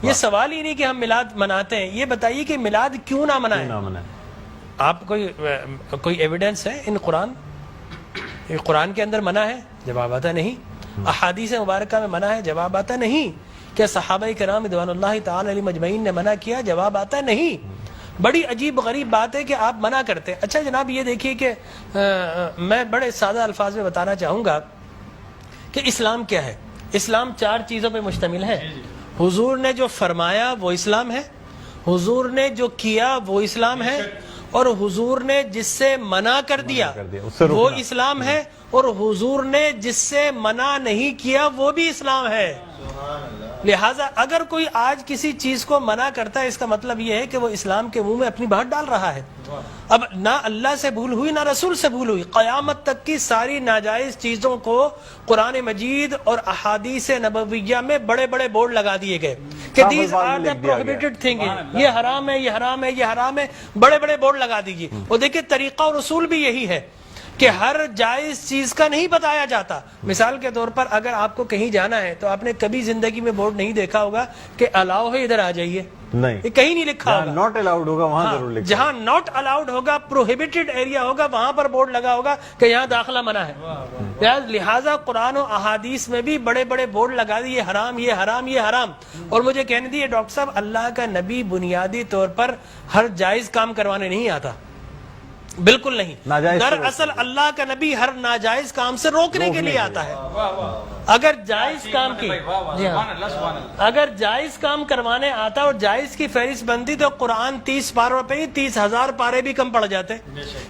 یہ سوال ہی نہیں کہ ہم میلاد مناتے ہیں، یہ بتائیے کہ میلاد کیوں نہ منائیں؟ آپ کوئی ایویڈنس ہے ان قرآن؟ یہ قرآن کے اندر منع ہے؟ جواب آتا نہیں۔ احادیث مبارکہ میں منع ہے؟ جواب آتا نہیں۔ کیا صحابہ کرام رضوان اللہ تعالی علیہم اجمعین نے منع کیا؟ جواب آتا نہیں۔ بڑی عجیب غریب بات ہے کہ آپ منع کرتے ہیں۔ اچھا جناب یہ دیکھیے کہ میں بڑے سادہ الفاظ میں بتانا چاہوں گا کہ اسلام کیا ہے۔ اسلام 4 چیزوں پہ مشتمل ہے۔ حضور نے جو فرمایا وہ اسلام ہے، حضور نے جو کیا وہ اسلام ہے، اور حضور نے جس سے منع کر دیا وہ اسلام ہے، اور حضور نے جس سے منع نہیں کیا وہ بھی اسلام ہے۔ لہٰذا اگر کوئی آج کسی چیز کو منع کرتا ہے، اس کا مطلب یہ ہے کہ وہ اسلام کے منہ میں اپنی بات ڈال رہا ہے۔ اب نہ اللہ سے بھول ہوئی نہ رسول سے بھول ہوئی، قیامت تک کی ساری ناجائز چیزوں کو قرآن مجید اور احادیث نبویہ میں بڑے بڑے بورڈ لگا دیے گئے کہ these are the prohibited thing, یہ حرام ہے، یہ حرام ہے، یہ حرام ہے، بڑے بڑے بورڈ لگا دیجیے۔ اور دیکھیں طریقہ اور اصول بھی یہی ہے کہ ہر جائز چیز کا نہیں بتایا جاتا۔ مثال کے طور پر اگر آپ کو کہیں جانا ہے تو آپ نے کبھی زندگی میں بورڈ نہیں دیکھا ہوگا کہ الاؤ ہے ادھر آ جائیے، نہیں، یہ کہیں نہیں لکھا ہوگا۔ ناٹ الاؤڈ ہوگا وہاں ضرور لکھا، جہاں ناٹ الاؤڈ ہوگا، پروہیبٹڈ ایریا ہوگا، وہاں پر بورڈ لگا ہوگا کہ یہاں داخلہ منع ہے۔ لہٰذا قرآن و احادیث میں بھی بڑے بڑے بورڈ لگا دیے، حرام، یہ حرام، یہ حرام۔ اور مجھے کہنے دیے ڈاکٹر صاحب، اللہ کا نبی بنیادی طور پر ہر جائز کام کروانے نہیں آتا، بالکل نہیں۔ دراصل اللہ کا نبی ہر ناجائز کام سے روکنے کے لیے آتا ہے۔ اگر جائز کام کی اگر جائز کام کروانے آتا اور جائز کی فہرست بنتی تو قرآن 30 پاروں پہ ہی 30,000 پارے بھی کم پڑ جاتے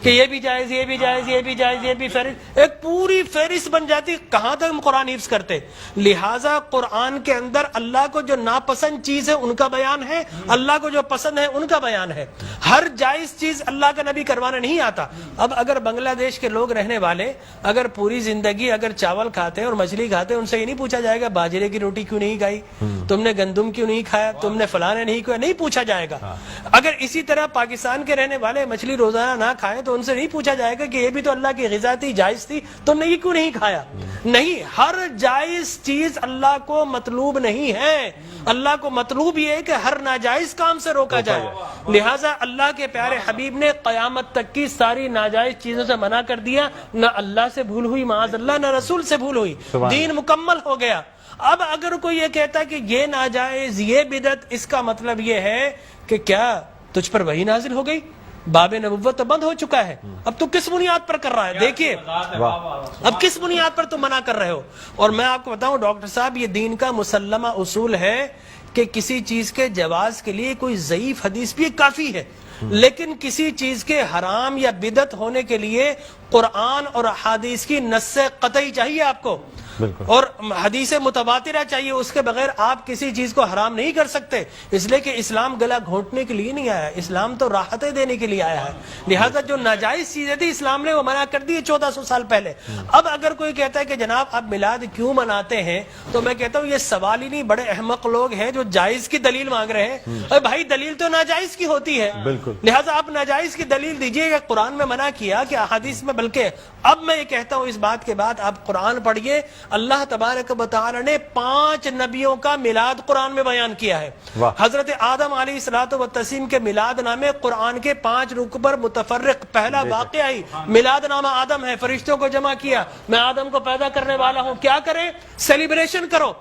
کہ یہ بھی جائز، یہ بھی جائز، یہ بھی جائز، یہ بھی فہرست، ایک پوری فہرست بن جاتی۔ کہاں تک ہم قرآن حفظ کرتے؟ لہٰذا قرآن کے اندر اللہ کو جو ناپسند چیز ہے ان کا بیان ہے، اللہ کو جو پسند ہے ان کا بیان ہے۔ ہر جائز چیز اللہ کا نبی کروانے نہیں آتا۔ اب اگر بنگلہ دیش کے لوگ رہنے والے اگر پوری زندگی اگر چاول کھاتے اور مچھلی کھاتے، ان سے یہ نہیں پوچھا جائے گا باجرے کی روٹی کیوں نہیں کھائی، تم نے گندم کیوں نہیں کھایا، تم نے فلاں نہیں کیا، نہیں پوچھا جائے گا۔ اگر اسی طرح پاکستان کے رہنے والے مچھلی روزانہ نہ کھائیں تو ان سے نہیں پوچھا جائے گا کہ یہ بھی تو اللہ کی غذا تھی، جائز تھی، تم نے یہ کیوں نہیں کھایا۔ نہیں، ہر جائز چیز اللہ کو مطلوب نہیں ہے۔ اللہ کو مطلوب یہ ہے کہ ہر ناجائز کام سے روکا جائے۔ لہٰذا اللہ کے پیارے حبیب نے قیامت تک کی ساری ناجائز چیزوں سے منع کر دیا، نہ اللہ سے بھول ہوئی معاذ اللہ، نہ رسول سے بھول ہوئی، دین مکمل ہو گیا۔ اب اگر کوئی یہ کہتا ہے کہ یہ ناجائز، یہ بدعت، اس کا مطلب یہ ہے کہ کیا تجھ پر وحی نازل ہو گئی؟ باب نبوت تو بند ہو چکا ہے، اب تو کس بنیاد پر کر رہا ہے؟ دیکھیے اب کس بنیاد پر تم منع کر رہے ہو۔ اور میں آپ کو بتاؤں ڈاکٹر صاحب، یہ دین کا مسلمہ اصول ہے کہ کسی چیز کے جواز کے لیے کوئی ضعیف حدیث بھی کافی ہے، لیکن کسی چیز کے حرام یا بدعت ہونے کے لیے قرآن اور احادیث کی نص قطعی چاہیے آپ کو، اور حدیث متواترہ چاہیے، اس کے بغیر آپ کسی چیز کو حرام نہیں کر سکتے، اس لیے کہ اسلام گلا گھونٹنے کے لیے نہیں آیا، اسلام تو راحتیں دینے کے لیے آیا ہے۔ لہذا جو ناجائز چیزیں تھی اسلام نے وہ منع کر دی 1400 سال پہلے۔ اب اگر کوئی کہتا ہے کہ جناب آپ میلاد کیوں مناتے ہیں، تو میں کہتا ہوں یہ سوال ہی نہیں، بڑے احمق لوگ ہیں جو جائز کی دلیل مانگ رہے ہیں۔ اے بھائی دلیل تو ناجائز کی ہوتی ہے، لہذا آپ ناجائز کی دلیل دیجئے کہ قرآن میں منع کیا کہ احادیث میں، بلکہ اب میں یہ کہتا ہوں اس بات کے بعد آپ قرآن پڑھیے، اللہ تبارک و تعالی نے 5 نبیوں کا میلاد قرآن میں بیان کیا ہے۔ حضرت آدم علیہ الصلوۃ والتسلیم کے میلاد نامے قرآن کے 5 رکوع پر متفرق، پہلا واقعہ ہی میلاد نامہ آدم ہے، فرشتوں کو جمع کیا، میں آدم کو پیدا کرنے والا ہوں، کیا کریں؟ سیلیبریشن کرو۔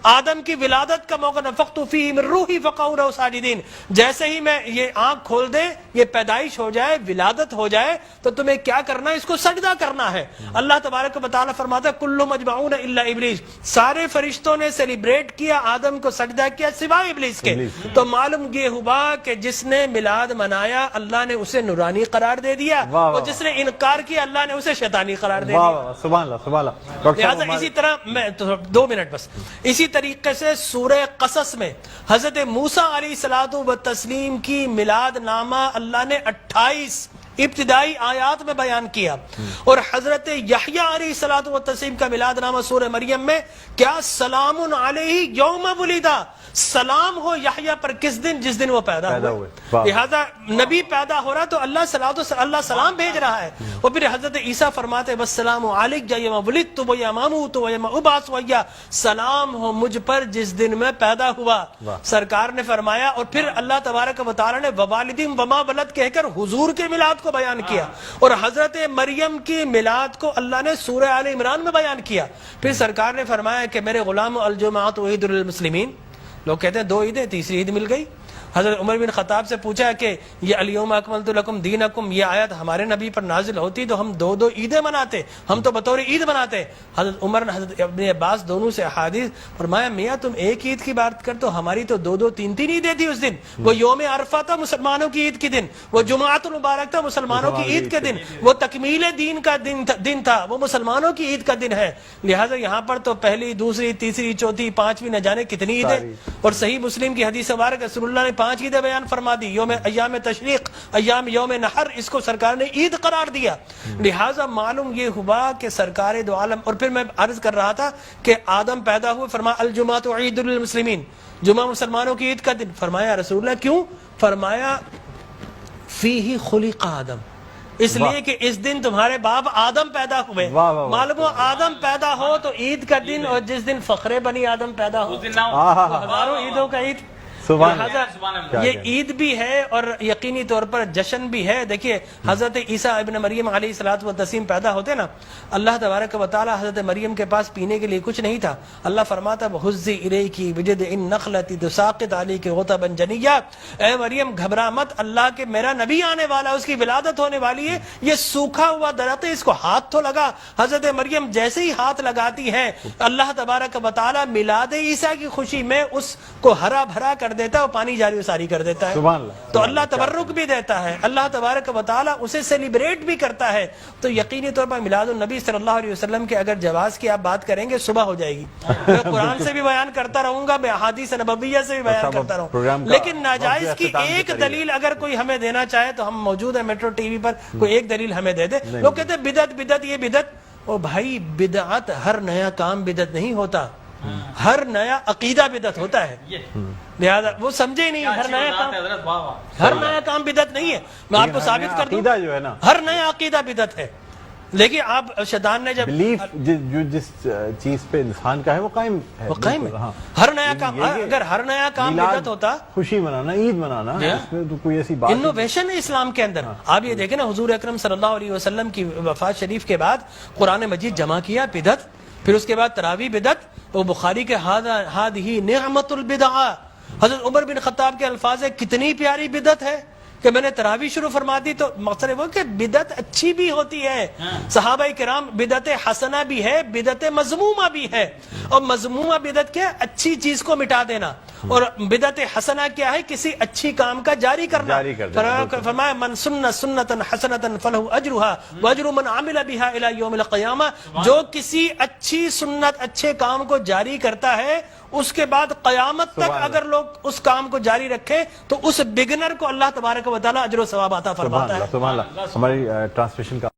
آدم کی ولادت کا موقع، نفخت فیہ من روحی فقعوا لہ ساجدین، جیسے ہی میں یہ آنکھ کھول دے، یہ پیدائش ہو جائے، ولادت ہو جائے، تو تمہیں کیا کرنا ہے؟ اس کو سجدہ کرنا ہے۔ اللہ تبارک و تعالیٰ فرماتا ہے کل مجمعون الا ابلیس، سارے فرشتوں نے سیلیبریٹ کیا، آدم کو سجدہ کیا سوائے ابلیس کے۔ تو معلوم یہ ہوا کہ جس نے میلاد منایا اللہ نے اسے نورانی قرار دے دیا، اور جس نے انکار کیا اللہ نے اسے شیطانی قرار دے دیا۔ سبحان اللہ، سبحان اللہ۔ لہٰذا اسی طرح میں 2 منٹ بس، اسی طریقے سے سورہ قصص میں حضرت موسیٰ علیہ الصلوۃ والتسلیم کی میلاد نامہ اللہ نے 28 ابتدائی آیات میں بیان کیا. اور حضرت یحییٰ علیہ الصلوۃ والتسلیم کا میلاد نامہ سورہ مریم میں کیا سلام علیہ یوم ولدا، سلام ہو یحییٰ پر کس دن؟ جس دن وہ پیدا ہوئے. لہذا نبی پیدا ہو رہا تو اللہ سلام بھیج رہا ہے. اور پھر حضرت عیسیٰ فرماتے والسلام علیک یوم ولدت و یوم اموت و یوم ابعث حیا، سلام ہو مجھ پر جس دن میں پیدا ہوا. سرکار نے فرمایا. اور پھر اللہ تبارک و تعالی نے ووالدین وما ولد کہہ کر حضور کے میلاد کو بیان کیا. اور حضرت مریم کی میلاد کو اللہ نے سورہ آل عمران میں بیان کیا. پھر سرکار نے فرمایا کہ میرے غلام الجمعۃ عید للمسلمین. لوگ کہتے ہیں 2 عیدیں، تیسری عید مل گئی. حضرت عمر بن خطاب سے پوچھا کہ یہ الیوم اکملت لکم دینکم، یہ آیت ہمارے نبی پر نازل ہوتی تو ہم 2 عیدیں مناتے، ہم تو بطور عید مناتے. حضرت عمر نے حضرت ابن عباس دونوں سے احادیث فرمایا میاں تم ایک عید کی بات کرتے ہو، ہماری تو 2 3 عیدیں تھی اس دن. وہ یوم عرفہ تھا مسلمانوں کی عید کے دن، وہ جمعۃ المبارک تھا مسلمانوں کی عید کے دن، وہ تکمیل دین کا دن تھا، وہ مسلمانوں کی عید کا دن ہے. لہٰذا یہاں پر تو پہلی، دوسری، تیسری، چوتھی، 5ویں نہ جانے کتنی عیدیں. اور صحیح مسلم کی حدیث مبارک رسول اللہ نے 5 عیدیں بیان فرما دی. ایام تشریق، یوم نحر، اس کو سرکار نے عید قرار دیا. لہٰذا معلوم یہ ہوا کہ سرکار دو عالم. اور پھر میں عرض کر رہا تھا کہ آدم پیدا ہوئے، فرمایا الجمعۃ عید للمسلمین، جمعہ مسلمانوں کی عید کا دن. فرمایا رسول اللہ کیوں؟ فرمایا فیہ خلق آدم، اس لیے کہ اس دن تمہارے باپ آدم پیدا ہوئے. معلوم ہو آدم پیدا ہو تو عید کا دن، اور جس دن فخر بنی آدم پیدا ہو ہزاروں عیدوں کا عید. یہ عید بھی ہے اور یقینی طور پر جشن بھی ہے. دیکھیے حضرت عیسیٰ ابن مریم علیہ الصلوۃ والتسلیم پیدا ہوتے نا، اللہ تبارک و تعالی حضرت مریم کے پاس پینے کے لیے کچھ نہیں تھا. اللہ فرماتا وَحُزِّ إِلَيْكِ بِجِذْعِ النَّخْلَةِ تُسَاقِطْ عَلَيْكِ رُطَبًا جَنِيًّا، اے مریم گھبرا مت، اللہ کے میرا نبی آنے والا ہے، اس کی ولادت ہونے والی ہے. یہ سوکھا ہوا درخت ہے، اس کو ہاتھ تو لگا. حضرت مریم جیسے ہی ہاتھ لگاتی ہے اللہ تبارک و تعالی میلاد عیسیٰ کی خوشی میں اس کو ہرا بھرا کر دیتا ہے اور پانی جاری و ساری کر دیتا ہے. تو اللہ تبرک بھی دیتا ہے، اللہ تبارک و تعالی اسے سیلیبریٹ بھی کرتا ہے. تو یقینی طور پر میلاد النبی صلی اللہ علیہ وسلم کے اگر جواز کی آپ بات کریں گے صبح ہو جائے گی. میں قرآن سے بھی بیان کرتا رہوں گا، میں احادیث نبویہ سے بھی بیان کرتا رہوں، لیکن ناجائز کی ایک دلیل اگر کوئی ہمیں دینا چاہے تو ہم موجود ہیں میٹرو ٹی وی پر، کوئی ایک دلیل ہمیں دے دے. لوگ کہتے ہیں بدعت یہ بدعت. او بھائی بدعت ہر نیا کام بدعت نہیں ہوتا، ہر نیا عقیدہ بدعت ہوتا ہے. لہذا وہ سمجھے ہی نہیں، ہر نیا کام بدعت نہیں ہے. میں آپ کو ثابت کر دوں ہر نیا عقیدہ بدعت ہے. لیکن آپ شیطان نے جب بلیف جو جس چیز پہ انسان کا ہے وہ قائم ہے، وہ قائم ہے. ہر نیا کام، اگر ہر نیا کام بدعت ہوتا، خوشی منانا، عید منانا، اس میں تو کوئی ایسی بات انوویشن ہے اسلام کے اندر. آپ یہ دیکھیں نا حضور اکرم صلی اللہ علیہ وسلم کی وفات شریف کے بعد قرآن مجید جمع کیا، بدعت. پھر اس کے بعد تراویح بدعت. وہ بخاری کے ہادہ نعمت البدع، حضرت عمر بن خطاب کے الفاظ ہے کتنی پیاری بدعت ہے کہ میں نے تراویح شروع فرما دی. تو مقصد وہ کہ بدعت اچھی بھی ہوتی ہے. صحابہ کرام بدعت حسنہ بھی ہے، بدعت مذمومہ بھی ہے. اور مذمومہ بدعت کیا؟ اچھی چیز کو مٹا دینا. اور بدعت حسنہ کیا ہے؟ کسی اچھی کام کا جاری کرنا. فرمایا من سن سنتا حسنتا فلہ اجرھا واجر من عمل بها الى یوم القیامہ. جو کسی اچھی سنت، اچھے کام کو جاری کرتا ہے، اس کے بعد قیامت تک اگر لوگ اس کام کو جاری رکھیں تو اس بگنر کو اللہ تبارک و تعالی اجر و ثواب عطا فرماتا ہے. سبحان اللہ. ہماری ٹرانسلیشن کا